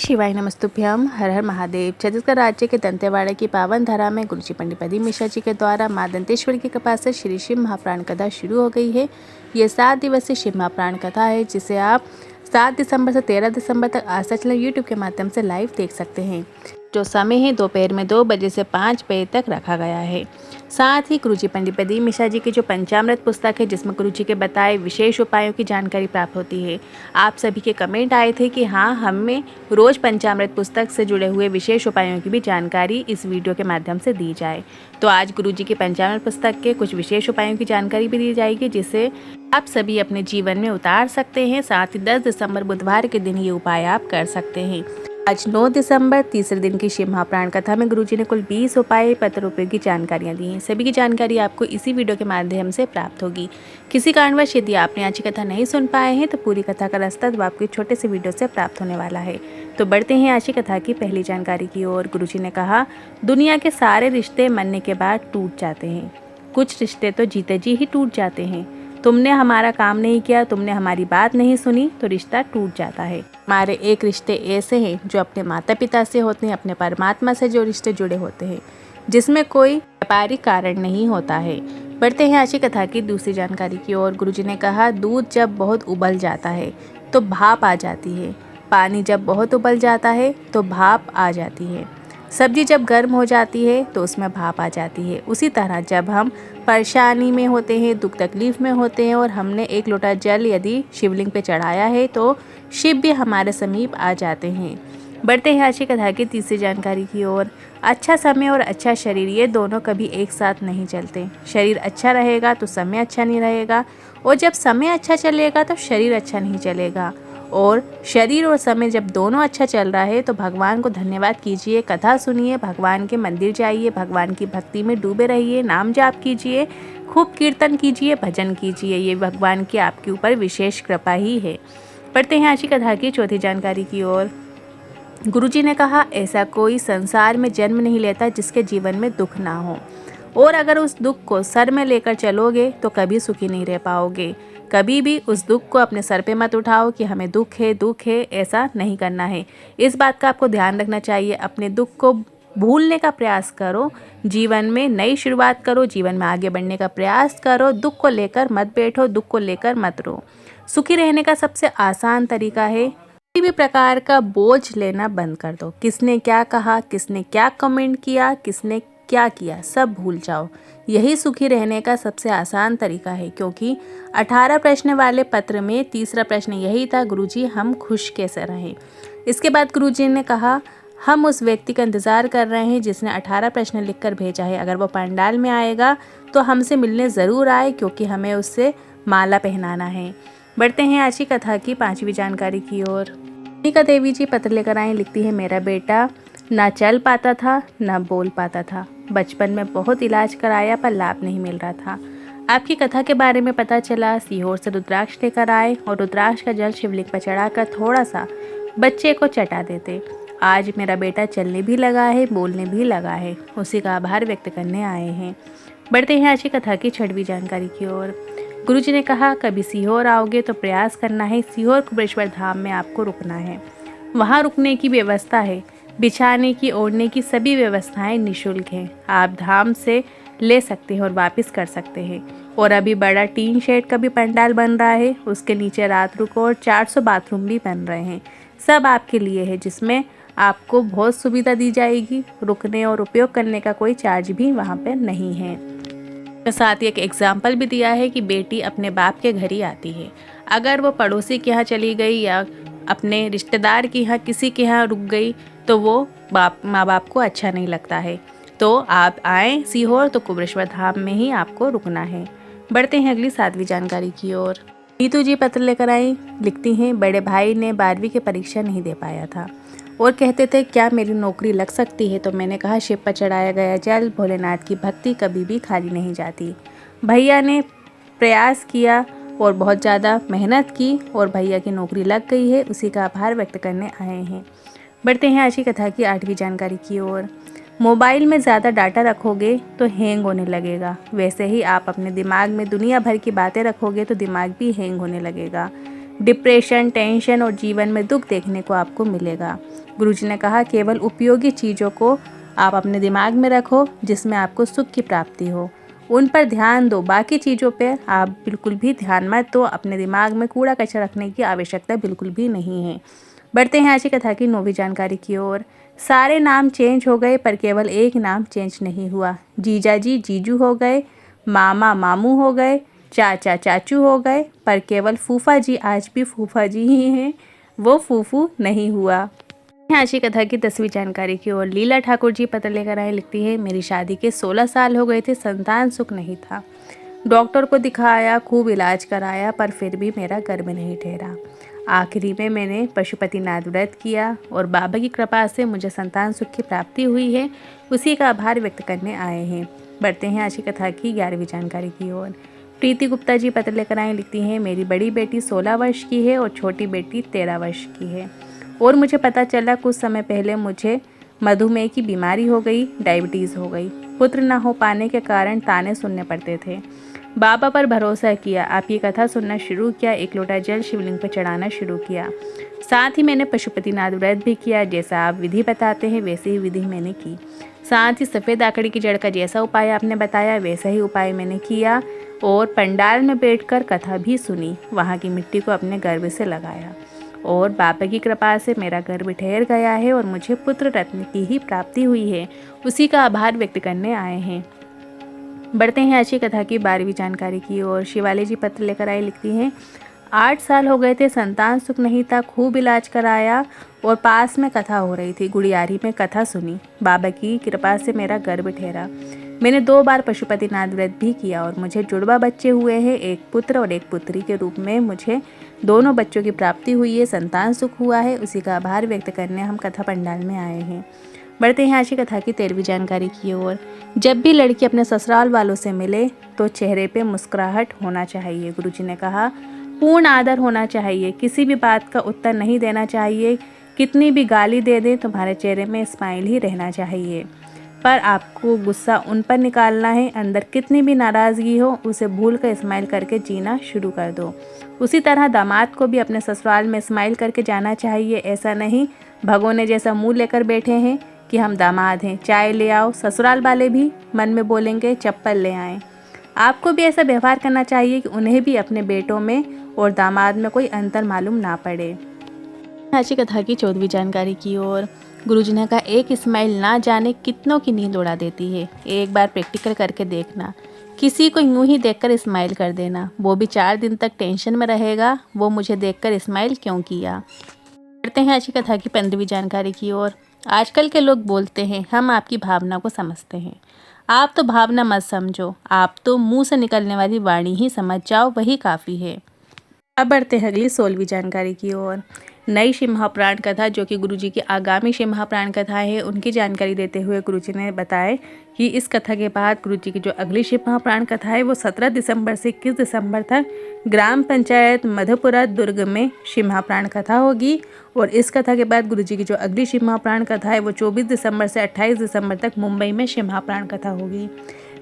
शिवाय नमस्तुभ्यम। हर हर महादेव। छत्तीसगढ़ राज्य के दंतेवाड़ा की पावन धरा में गुरुजी पंडित प्रदीप मिश्रा जी के द्वारा मां दंतेश्वरी की कृपा से श्री शिव महाप्राण कथा शुरू हो गई है। ये 7 दिवसीय शिव महाप्राण कथा है, जिसे आप 7 दिसंबर से 13 दिसंबर तक आस्था चैनल यूट्यूब के माध्यम से लाइव देख सकते हैं। जो समय है दोपहर में 2 बजे से 5 बजे तक रखा गया है। साथ ही गुरुजी पंडित प्रदीप मिश्रा जी की जो पंचामृत पुस्तक है, जिसमें गुरुजी के बताए विशेष उपायों की जानकारी प्राप्त होती है। आप सभी के कमेंट आए थे कि हाँ, हमें रोज़ पंचामृत पुस्तक से जुड़े हुए विशेष उपायों की भी जानकारी इस वीडियो के माध्यम से दी जाए। तो आज गुरुजी की पंचामृत पुस्तक के कुछ विशेष उपायों की जानकारी भी दी जाएगी, जिसे आप सभी अपने जीवन में उतार सकते हैं। साथ ही 10 दिसंबर बुधवार के दिन ये उपाय आप कर सकते हैं। आज 9 दिसंबर तीसरे दिन की शिव महाप्राण कथा में गुरुजी ने कुल 20 उपाय पत्र उपयोगी जानकारियाँ दी हैं। सभी की जानकारी आपको इसी वीडियो के माध्यम से प्राप्त होगी। किसी कारणवश यदि आपने आज की कथा नहीं सुन पाए हैं तो पूरी कथा का रास्ता आपको छोटे से वीडियो से प्राप्त होने वाला है। तो बढ़ते हैं आज की कथा की पहली जानकारी की ओर। गुरुजी ने कहा, दुनिया के सारे रिश्ते मरने के बाद टूट जाते हैं। कुछ रिश्ते तो जीते जी ही टूट जाते हैं। तुमने हमारा काम नहीं किया, तुमने हमारी बात नहीं सुनी, तो रिश्ता टूट जाता है। हमारे एक रिश्ते ऐसे हैं जो अपने माता पिता से होते हैं, अपने परमात्मा से जो रिश्ते जुड़े होते हैं, जिसमें कोई व्यापारिक कारण नहीं होता है। बढ़ते हैं आज की कथा की दूसरी जानकारी की ओर। गुरुजी ने कहा, दूध जब बहुत उबल जाता है तो भाप आ जाती है। पानी जब बहुत उबल जाता है तो भाप आ जाती है। सब्जी जब गर्म हो जाती है तो उसमें भाप आ जाती है। उसी तरह जब हम परेशानी में होते हैं, दुख तकलीफ में होते हैं और हमने एक लोटा जल यदि शिवलिंग पे चढ़ाया है तो शिव भी हमारे समीप आ जाते हैं। बढ़ते हैं आज की कथा की तीसरी जानकारी की ओर। अच्छा समय और अच्छा शरीर, ये दोनों कभी एक साथ नहीं चलते। शरीर अच्छा रहेगा तो समय अच्छा नहीं रहेगा, और जब समय अच्छा चलेगा तो शरीर अच्छा नहीं चलेगा। और शरीर और समय जब दोनों अच्छा चल रहा है तो भगवान को धन्यवाद कीजिए, कथा सुनिए, भगवान के मंदिर जाइए, भगवान की भक्ति में डूबे रहिए, नाम जाप कीजिए, खूब कीर्तन कीजिए, भजन कीजिए। ये भगवान की आपके ऊपर विशेष कृपा ही है। पढ़ते हैं आज की कथा की चौथी जानकारी की ओर। गुरुजी ने कहा, ऐसा कोई संसार में जन्म नहीं लेता जिसके जीवन में दुख ना हो, और अगर उस दुख को सर में लेकर चलोगे तो कभी सुखी नहीं रह पाओगे। कभी भी उस दुख को अपने सर पे मत उठाओ कि हमें दुख है, ऐसा नहीं करना है। इस बात का आपको ध्यान रखना चाहिए। अपने दुख को भूलने का प्रयास करो, जीवन में नई शुरुआत करो, जीवन में आगे बढ़ने का प्रयास करो। दुख को लेकर मत बैठो, दुख को लेकर मत रो। सुखी रहने का सबसे आसान तरीका है, किसी भी प्रकार का बोझ लेना बंद कर दो। किसने क्या कहा, किसने क्या कमेंट किया, किसने क्या किया, सब भूल जाओ। यही सुखी रहने का सबसे आसान तरीका है, क्योंकि 18 प्रश्न वाले पत्र में तीसरा प्रश्न यही था, गुरुजी हम खुश कैसे रहें। इसके बाद गुरुजी ने कहा, हम उस व्यक्ति का इंतज़ार कर रहे हैं जिसने 18 प्रश्न लिखकर भेजा है। अगर वो पंडाल में आएगा तो हमसे मिलने ज़रूर आए, क्योंकि हमें उससे माला पहनाना है। बढ़ते हैं आज की कथा की पांचवी जानकारी की ओर। मोनिका देवी जी पत्र लेकर आई। लिखती है, मेरा बेटा ना चल पाता था ना बोल पाता था। बचपन में बहुत इलाज कराया पर लाभ नहीं मिल रहा था। आपकी कथा के बारे में पता चला, सीहोर से रुद्राक्ष लेकर आए और रुद्राक्ष का जल शिवलिंग पर चढ़ाकर थोड़ा सा बच्चे को चटा देते। आज मेरा बेटा चलने भी लगा है, बोलने भी लगा है। उसी का आभार व्यक्त करने आए हैं। बढ़ते हैं आज की कथा की छठवीं जानकारी की ओर। गुरुजी ने कहा, कभी सीहोर आओगे तो प्रयास करना है, सीहोर कुबेश्वर धाम में आपको रुकना है। वहाँ रुकने की व्यवस्था है, बिछाने की, ओढ़ने की सभी व्यवस्थाएं निःशुल्क हैं। आप धाम से ले सकते हैं और वापस कर सकते हैं। और अभी बड़ा टीन शेड का भी पंडाल बन रहा है, उसके नीचे रात रुको और 400 बाथरूम भी बन रहे हैं। सब आपके लिए है, जिसमें आपको बहुत सुविधा दी जाएगी। रुकने और उपयोग करने का कोई चार्ज भी वहाँ पर नहीं है। साथ ही एक एग्जाम्पल भी दिया है कि बेटी अपने बाप के घर ही आती है। अगर वो पड़ोसी के यहाँ चली गई या अपने रिश्तेदार के यहाँ किसी के यहाँ रुक गई तो वो माँ बाप को अच्छा नहीं लगता है। तो आप आएँ सीहोर तो कुबेश्वर धाम में ही आपको रुकना है। बढ़ते हैं अगली 7वीं जानकारी की ओर। नीतू जी पत्र लेकर आई। लिखती हैं, बड़े भाई ने 12वीं की परीक्षा नहीं दे पाया था और कहते थे क्या मेरी नौकरी लग सकती है। तो मैंने कहा, शिव पर चढ़ाया गया जल, भोलेनाथ की भक्ति कभी भी खाली नहीं जाती। भैया ने प्रयास किया और बहुत ज़्यादा मेहनत की और भैया की नौकरी लग गई है, उसी का आभार व्यक्त करने आए हैं। बढ़ते हैं आज की कथा की 8वीं जानकारी की ओर। मोबाइल में ज़्यादा डाटा रखोगे तो हैंग होने लगेगा। वैसे ही आप अपने दिमाग में दुनिया भर की बातें रखोगे तो दिमाग भी हैंग होने लगेगा। डिप्रेशन, टेंशन और जीवन में दुख देखने को आपको मिलेगा। गुरुजी ने कहा केवल उपयोगी चीज़ों को आप अपने दिमाग में रखो जिसमें आपको सुख की प्राप्ति हो, उन पर ध्यान दो, बाकी चीज़ों पर आप बिल्कुल भी ध्यान मत दो। अपने दिमाग में कूड़ा कचरा रखने की आवश्यकता बिल्कुल भी नहीं है। बढ़ते हैं आज की कथा की 9वीं जानकारी की ओर। सारे नाम चेंज हो गए पर केवल एक नाम चेंज नहीं हुआ। जीजा जी जीजू हो गए, मामा मामू हो गए, चाचा चाचू हो गए, पर केवल फूफा जी आज भी फूफा जी ही हैं, वो फूफू नहीं हुआ। आज की कथा की 10वीं जानकारी की ओर। लीला ठाकुर जी पत्र लेकर आए, लिखती है मेरी शादी के 16 साल हो गए थे, संतान सुख नहीं था। डॉक्टर को दिखाया, खूब इलाज कराया, पर फिर भी मेरा गर्भ नहीं ठहरा। आखिरी में मैंने पशुपतिनाथ व्रत किया और बाबा की कृपा से मुझे संतान सुख की प्राप्ति हुई है, उसी का आभार व्यक्त करने आए हैं। बढ़ते हैं आज की कथा की 11वीं जानकारी की ओर। प्रीति गुप्ता जी पत्र लेकर आए, लिखती हैं मेरी बड़ी बेटी 16 वर्ष की है और छोटी बेटी 13 वर्ष की है और मुझे पता चला कुछ समय पहले मुझे मधुमेह की बीमारी हो गई, डायबिटीज़ हो गई। पुत्र न हो पाने के कारण ताने सुनने पड़ते थे। बाबा पर भरोसा किया, आपकी कथा सुनना शुरू किया, एक लोटा जल शिवलिंग पर चढ़ाना शुरू किया। साथ ही मैंने पशुपतिनाथ व्रत भी किया, जैसा आप विधि बताते हैं वैसे ही विधि मैंने की। साथ ही सफ़ेद आकड़ी की जड़ का जैसा उपाय आपने बताया वैसा ही उपाय मैंने किया और पंडाल में बैठकर कथा भी सुनी, वहाँ की मिट्टी को अपने गर्भ से लगाया और बाबा की कृपा से मेरा गर्भ ठहर गया है और मुझे पुत्र रत्न की ही प्राप्ति हुई है, उसी का आभार व्यक्त करने आए हैं। बढ़ते हैं आज की कथा की 12वीं जानकारी की ओर। शिवाली जी पत्र लेकर आए, लिखती हैं 8 साल हो गए थे, संतान सुख नहीं था, खूब इलाज कराया और पास में कथा हो रही थी, गुड़ियारी में कथा सुनी, बाबा की कृपा से मेरा गर्भ ठहरा। मैंने 2 बार पशुपतिनाथ व्रत भी किया और मुझे जुड़वा बच्चे हुए हैं, एक पुत्र और एक पुत्री के रूप में मुझे दोनों बच्चों की प्राप्ति हुई है, संतान सुख हुआ है, उसी का आभार व्यक्त करने हम कथा पंडाल में आए हैं। बढ़ते हैं आज की कथा की 13वीं जानकारी की ओर। जब भी लड़की अपने ससुराल वालों से मिले तो चेहरे पे मुस्कुराहट होना चाहिए। गुरुजी ने कहा पूर्ण आदर होना चाहिए, किसी भी बात का उत्तर नहीं देना चाहिए, कितनी भी गाली दे दें तुम्हारे चेहरे में स्माइल ही रहना चाहिए, पर आपको गुस्सा उन पर निकालना है, अंदर कितनी भी नाराज़गी हो उसे भूल कर स्माइल करके जीना शुरू कर दो। उसी तरह दामाद को भी अपने ससुराल में स्माइल करके जाना चाहिए, ऐसा नहीं भगोने जैसा मुंह लेकर बैठे हैं कि हम दामाद हैं, चाय ले आओ, ससुराल वाले भी मन में बोलेंगे चप्पल ले आएं। आपको भी ऐसा व्यवहार करना चाहिए कि उन्हें भी अपने बेटों में और दामाद में कोई अंतर मालूम ना पड़े। आज की कथा की 14वीं जानकारी की ओर। गुरुजी ने कहा एक स्माइल ना जाने कितनों की नींद उड़ा देती है, एक बार प्रैक्टिकल करके देखना, किसी को यूं ही देखकर स्माइल कर देना, वो भी 4 दिन तक टेंशन में रहेगा, वो मुझे देखकर स्माइल क्यों किया। करते हैं आज की कथा की 15वीं जानकारी की ओर। आजकल के लोग बोलते हैं हम आपकी भावना को समझते हैं, आप तो भावना मत समझो, आप तो मुंह से निकलने वाली वाणी ही समझ जाओ, वही काफ़ी है। अब बढ़ते हैं अगली 16वीं जानकारी की ओर। नई शिव महापुराण कथा जो कि गुरुजी की आगामी शिव महापुराण कथा है, उनकी जानकारी देते हुए गुरुजी ने बताया कि इस कथा के बाद गुरुजी की जो अगली शिव महापुराण कथा है वो 17 दिसंबर से 21 दिसंबर तक ग्राम पंचायत मधुपुरा दुर्ग में शिव महापुराण कथा होगी और इस कथा के बाद गुरुजी की जो अगली शिव महापुराण कथा है वो 24 दिसंबर से 28 दिसंबर तक मुंबई में शिव महापुराण कथा होगी।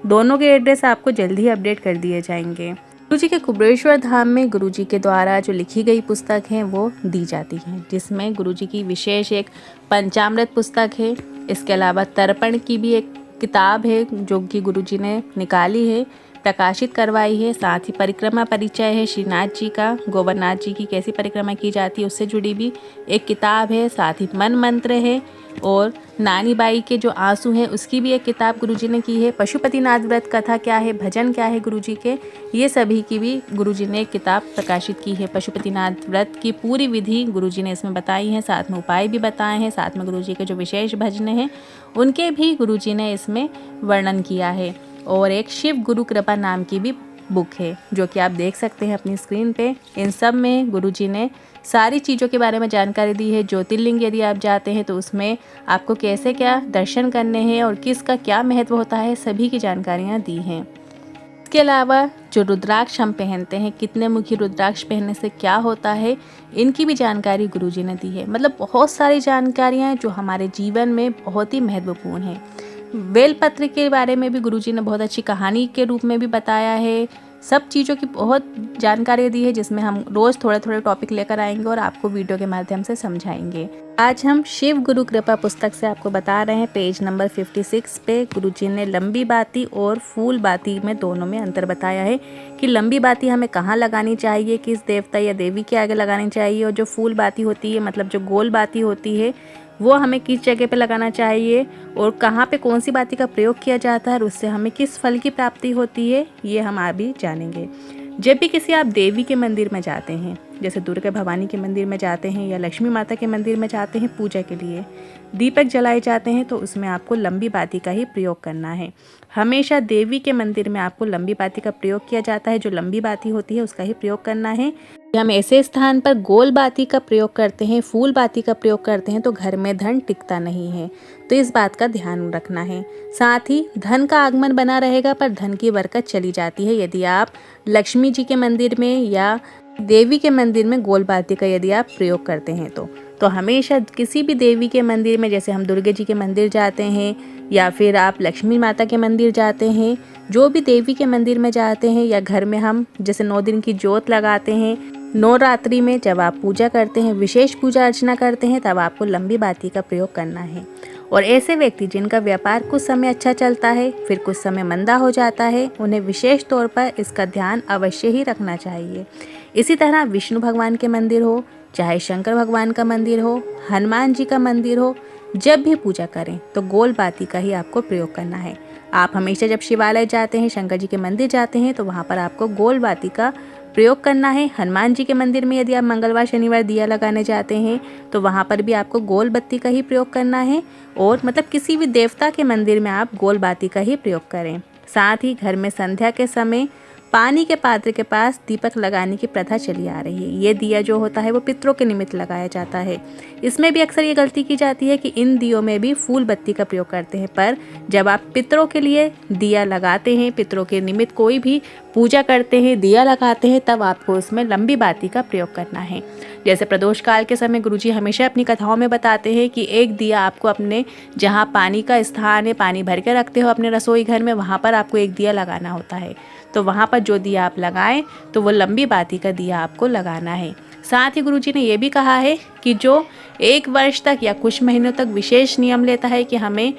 दोनों के एड्रेस आपको जल्दी ही अपडेट कर दिए जाएंगे। गुरुजी के कुबेरेश्वर धाम में गुरुजी के द्वारा जो लिखी गई पुस्तक हैं वो दी जाती हैं, जिसमें गुरुजी की विशेष एक पंचामृत पुस्तक है। इसके अलावा तर्पण की भी एक किताब है जो कि गुरुजी ने निकाली है, प्रकाशित करवाई है। साथ ही परिक्रमा परिचय है श्रीनाथ जी का, गोवर्धनाथ जी की कैसी परिक्रमा की जाती है उससे जुड़ी भी एक किताब है। साथ ही मन मंत्र है और नानी बाई के जो आंसू हैं उसकी भी एक किताब गुरुजी ने की है। पशुपतिनाथ व्रत कथा क्या है, भजन क्या है गुरुजी के, ये सभी की भी गुरुजी ने एक किताब प्रकाशित की है। पशुपतिनाथ व्रत की पूरी विधि गुरुजी ने इसमें बताई है, साथ में उपाय भी बताए हैं, साथ में गुरुजी के जो विशेष भजन हैं उनके भी गुरुजी ने इसमें वर्णन किया है। और एक शिव गुरु कृपा नाम की भी बुक है जो कि आप देख सकते हैं अपनी स्क्रीन पे। इन सब में गुरुजी ने सारी चीज़ों के बारे में जानकारी दी है। ज्योतिर्लिंग यदि आप जाते हैं तो उसमें आपको कैसे क्या दर्शन करने हैं और किसका क्या महत्व होता है, सभी की जानकारियाँ दी हैं। इसके अलावा जो रुद्राक्ष हम पहनते हैं, कितने मुखी रुद्राक्ष पहनने से क्या होता है, इनकी भी जानकारी गुरुजी ने दी है। मतलब बहुत सारी जानकारियाँ जो हमारे जीवन में बहुत ही महत्वपूर्ण है। बेलपत्र के बारे में भी गुरुजी ने बहुत अच्छी कहानी के रूप में भी बताया है। सब चीज़ों की बहुत जानकारी दी है, जिसमें हम रोज़ थोड़े थोड़े टॉपिक लेकर आएंगे और आपको वीडियो के माध्यम से समझाएंगे। आज हम शिव गुरु कृपा पुस्तक से आपको बता रहे हैं, पेज नंबर 56 पे गुरुजी ने लंबी बाती और फूल बाती में दोनों में अंतर बताया है कि लंबी बाती हमें कहाँ लगानी चाहिए, किस देवता या देवी के आगे लगानी चाहिए, और जो फूल बाती होती है मतलब जो गोल बाती होती है वो हमें किस जगह पे लगाना चाहिए, और कहाँ पे कौन सी बाती का प्रयोग किया जाता है और उससे हमें किस फल की प्राप्ति होती है, ये हम अभी जानेंगे। जब भी किसी आप देवी के मंदिर में जाते हैं, जैसे दुर्गा भवानी के मंदिर में जाते हैं या लक्ष्मी माता के मंदिर में जाते हैं पूजा के लिए, दीपक जलाए जाते हैं, तो उसमें आपको लंबी बाती का ही प्रयोग करना है। हमेशा देवी के मंदिर में आपको लंबी बाती का प्रयोग किया जाता है, जो लंबी बाती होती है उसका ही प्रयोग करना है। हम ऐसे स्थान पर गोल बाती का प्रयोग करते हैं, फूल बाती का प्रयोग करते हैं, तो घर में धन टिकता नहीं है, तो इस बात का ध्यान रखना है। साथ ही धन का आगमन बना रहेगा पर धन की बरकत चली जाती है यदि आप लक्ष्मी जी के मंदिर में या देवी के मंदिर में गोल बाती का यदि आप प्रयोग करते हैं तो हमेशा किसी भी देवी के मंदिर में, जैसे हम दुर्गा जी के मंदिर जाते हैं या फिर आप लक्ष्मी माता के मंदिर जाते हैं, जो भी देवी के मंदिर में जाते हैं, या घर में हम जैसे 9 दिन की ज्योत लगाते हैं, नवरात्रि में जब आप पूजा करते हैं, विशेष पूजा अर्चना करते हैं, तब आपको लंबी बाती का प्रयोग करना है। और ऐसे व्यक्ति जिनका व्यापार कुछ समय अच्छा चलता है फिर कुछ समय मंदा हो जाता है, उन्हें विशेष तौर पर इसका ध्यान अवश्य ही रखना चाहिए। इसी तरह विष्णु भगवान के मंदिर हो, चाहे शंकर भगवान का मंदिर हो, हनुमान जी का मंदिर हो, जब भी पूजा करें तो गोल बाती का ही आपको प्रयोग करना है। आप हमेशा जब शिवालय जाते हैं, शंकर जी के मंदिर जाते हैं, तो वहाँ पर आपको गोल बाती का प्रयोग करना है। हनुमान जी के मंदिर में यदि आप मंगलवार शनिवार दिया लगाने जाते हैं तो वहाँ पर भी आपको गोल बत्ती का ही प्रयोग करना है, और मतलब किसी भी देवता के मंदिर में आप गोल बाती का ही प्रयोग करें। साथ ही घर में संध्या के समय पानी के पात्र के पास दीपक लगाने की प्रथा चली आ रही है। ये दिया जो होता है वो पितरों के निमित्त लगाया जाता है। इसमें भी अक्सर ये गलती की जाती है कि इन दियों में भी फूल बत्ती का प्रयोग करते हैं, पर जब आप पितरों के लिए दिया लगाते हैं, पितरों के निमित्त कोई भी पूजा करते हैं, दिया लगाते हैं, तब आपको उसमें लंबी बाती का प्रयोग करना है। जैसे प्रदोष काल के समय गुरुजी हमेशा अपनी कथाओं में बताते हैं कि एक दिया आपको अपने जहाँ पानी का स्थान है, पानी भर के रखते हो अपने रसोई घर में, वहाँ पर आपको एक दिया लगाना होता है। तो वहाँ पर जो दिया आप लगाएं तो वो लंबी बाती का दिया आपको लगाना है। साथ ही गुरुजी ने ये भी कहा है कि जो 1 वर्ष तक या कुछ महीनों तक विशेष नियम लेता है कि हमें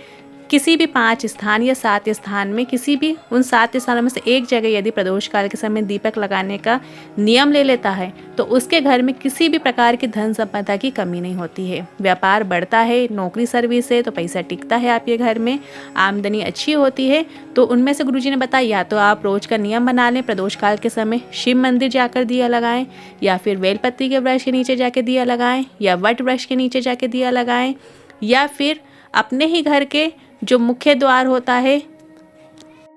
किसी भी 5 स्थान या 7 स्थान में, किसी भी उन 7 स्थानों में से एक जगह यदि प्रदोष काल के समय दीपक लगाने का नियम ले लेता है तो उसके घर में किसी भी प्रकार की धन संपदा की कमी नहीं होती है। व्यापार बढ़ता है, नौकरी सर्विस है तो पैसा टिकता है, आपके घर में आमदनी अच्छी होती है। तो उनमें से गुरुजी ने बताया, या तो आप रोज का नियम बना लें, प्रदोष काल के समय शिव मंदिर जाकर दिया लगाएं, या फिर बेलपत्री के वृक्ष के नीचे जाके दिया लगाएं, या वट वृक्ष के नीचे जाके दिया लगाएं, या फिर अपने ही घर के जो मुख्य द्वार होता है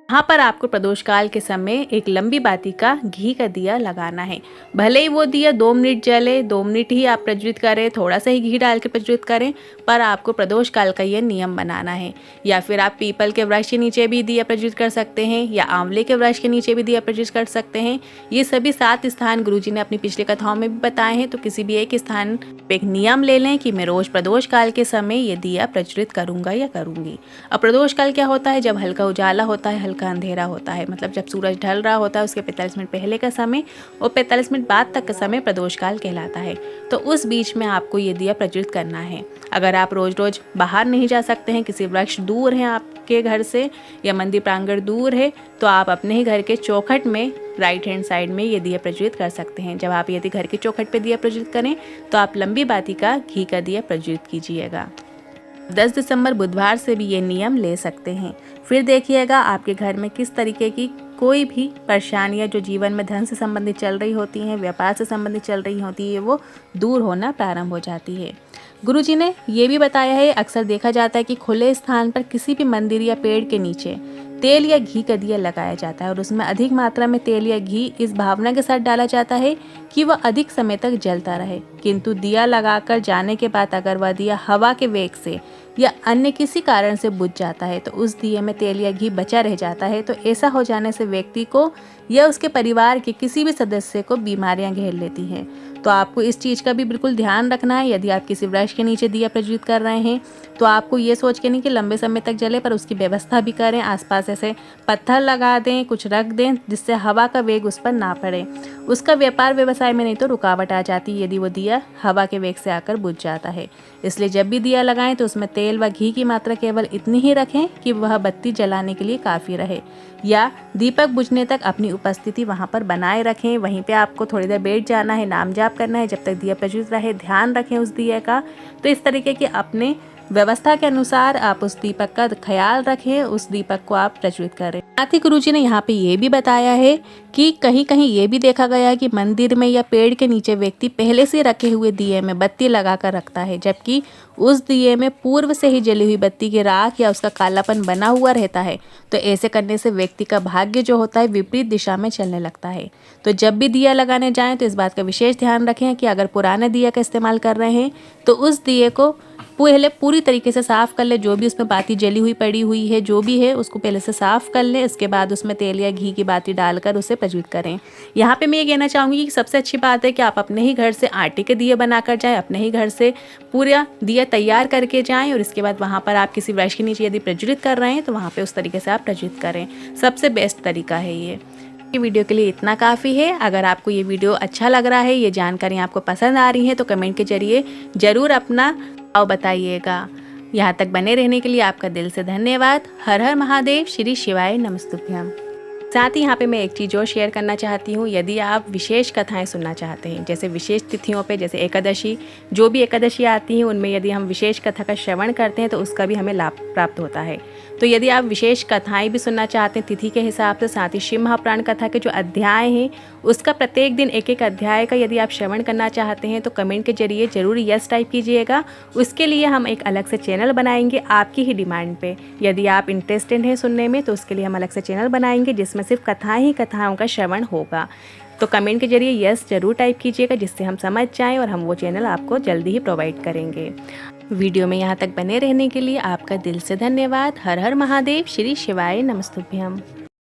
वहाँ पर आपको प्रदोष काल के समय एक लंबी बाती का घी का दिया लगाना है। भले ही वो दिया 2 मिनट जले, 2 मिनट ही आप प्रज्वलित करें, थोड़ा सा ही घी डाल के प्रज्वलित करें, पर आपको प्रदोष काल का ये नियम बनाना है। या फिर आप पीपल के वृक्ष के नीचे भी दिया प्रज्वलित कर सकते हैं, या आंवले के वृक्ष के नीचे भी दिया प्रज्वलित कर सकते हैं। ये सभी 7 स्थान गुरुजी ने अपनी पिछली कथाओं में भी बताए हैं। तो किसी भी एक स्थान पे एक नियम ले लें कि मैं रोज प्रदोष काल के समय ये दिया प्रज्वलित करूंगा या करूंगी। अब प्रदोष काल क्या होता है? जब हल्का उजाला होता है, हल्का अंधेरा होता है, मतलब जब सूरज ढल रहा होता है उसके 45 मिनट पहले का समय और 45 मिनट बाद तक का समय प्रदोष काल कहलाता है। तो उस बीच में आपको ये दिया प्रज्वलित करना है। अगर आप रोज रोज बाहर नहीं जा सकते हैं, किसी वृक्ष दूर है आपके घर से या मंदिर प्रांगण दूर है, तो आप अपने ही घर के चौखट में राइट हैंड साइड में ये दिया प्रज्वलित कर सकते हैं। जब आप यदि घर के चौखट पे दिया प्रज्वलित करें तो आप लंबी बाती का घी का दिया प्रज्वलित कीजिएगा। 10 दिसंबर बुधवार से भी ये नियम ले सकते हैं। फिर देखिएगा आपके घर में किस तरीके की कोई भी परेशानियां जो जीवन में धन से संबंधित चल रही होती हैं, व्यापार से संबंधित चल रही होती है, वो दूर होना प्रारंभ हो जाती है। गुरुजी ने ये भी बताया है, अक्सर देखा जाता है कि खुले स्थान पर किसी भी मंदिर या पेड़ के नीचे तेल या घी का दिया लगाया जाता है और उसमें अधिक मात्रा में तेल या घी इस भावना के साथ डाला जाता है कि वह अधिक समय तक जलता रहे। किंतु दिया लगाकर जाने के बाद अगर वह दिया हवा के वेग से या अन्य किसी कारण से बुझ जाता है तो उस दिए में तेल या घी बचा रह जाता है, तो ऐसा हो जाने से व्यक्ति को या उसके परिवार के किसी भी सदस्य को बीमारियां घेर लेती हैं। तो आपको इस चीज़ का भी बिल्कुल ध्यान रखना है। यदि आप किसी वृक्ष के नीचे दिया प्रज्वलित कर रहे हैं तो आपको ये सोच के नहीं कि लंबे समय तक जले, पर उसकी व्यवस्था भी करें। आसपास ऐसे पत्थर लगा दें, कुछ रख दें जिससे हवा का वेग उस पर ना पड़े। उसका व्यापार व्यवसाय में नहीं तो रुकावट आ जाती है यदि वो दिया हवा के वेग से आकर बुझ जाता है। इसलिए जब भी दिया लगाएं तो उसमें तेल व घी की मात्रा केवल इतनी ही रखें कि वह बत्ती जलाने के लिए काफ़ी रहे, या दीपक बुझने तक अपनी उपस्थिति वहां पर बनाए रखें। वहीं पे आपको थोड़ी देर बैठ जाना है, नाम जाप करना है जब तक दिया प्रज्वलित रहे, ध्यान रखें उस दिए का। तो इस तरीके के अपने व्यवस्था के अनुसार आप उस दीपक का ख्याल रखें, उस दीपक को आप प्रज्वलित करें। साथ ही गुरुजी ने यहाँ पे ये भी बताया है कि कहीं कहीं ये भी देखा गया है कि मंदिर में या पेड़ के नीचे व्यक्ति पहले से रखे हुए दिए में बत्ती लगा कर रखता है, जबकि उस दिए में पूर्व से ही जली हुई बत्ती की राख या उसका कालापन बना हुआ रहता है। तो ऐसे करने से व्यक्ति का भाग्य जो होता है विपरीत दिशा में चलने लगता है। तो जब भी दिया लगाने जाएं तो इस बात का विशेष ध्यान रखें कि अगर पुराने दिया का इस्तेमाल कर रहे हैं तो उस दिए को पहले पूरी तरीके से साफ कर ले। जो भी उसमें बाती जली हुई पड़ी हुई है, जो भी है, उसको पहले से साफ कर लें। इसके बाद उसमें तेल या घी की बाती डालकर उसे प्रज्वलित करें। यहाँ पे मैं ये कहना चाहूँगी कि सबसे अच्छी बात है कि आप अपने ही घर से आटे के दिए बनाकर जाएं, अपने ही घर से पूरा दिया तैयार करके जाएं और इसके बाद वहाँ पर आप किसी वृक्ष के नीचे यदि प्रज्वलित कर रहे हैं तो वहाँ पर उस तरीके से आप प्रज्वलित करें। सबसे बेस्ट तरीका है ये। वीडियो के लिए इतना काफ़ी है। अगर आपको ये वीडियो अच्छा लग रहा है, ये जानकारी आपको पसंद आ रही है तो कमेंट के जरिए ज़रूर अपना और बताइएगा। यहाँ तक बने रहने के लिए आपका दिल से धन्यवाद। हर हर महादेव, श्री शिवाय नमस्तुभ्यम। साथ ही यहाँ पे मैं एक चीज़ और शेयर करना चाहती हूँ। यदि आप विशेष कथाएं सुनना चाहते हैं, जैसे विशेष तिथियों पे, जैसे एकादशी, जो भी एकादशी आती हैं उनमें यदि हम विशेष कथा का श्रवण करते हैं तो उसका भी हमें लाभ प्राप्त होता है। तो यदि आप विशेष कथाएं भी सुनना चाहते हैं तिथि के हिसाब से, साथ ही शिव महापुराण कथा के जो अध्याय हैं उसका प्रत्येक दिन एक एक अध्याय का यदि आप श्रवण करना चाहते हैं तो कमेंट के जरिए ज़रूर यस टाइप कीजिएगा। उसके लिए हम एक अलग से चैनल बनाएंगे आपकी ही डिमांड पे। यदि आप इंटरेस्टेड हैं सुनने में तो उसके लिए हम अलग से चैनल बनाएंगे जिसमें सिर्फ कथाएं ही कथाओं का श्रवण होगा। तो कमेंट के जरिए यस ज़रूर टाइप कीजिएगा जिससे हम समझ जाएं और हम वो चैनल आपको जल्दी ही प्रोवाइड करेंगे। वीडियो में यहाँ तक बने रहने के लिए आपका दिल से धन्यवाद। हर हर महादेव, श्री शिवाय नमस्तुभ्यम।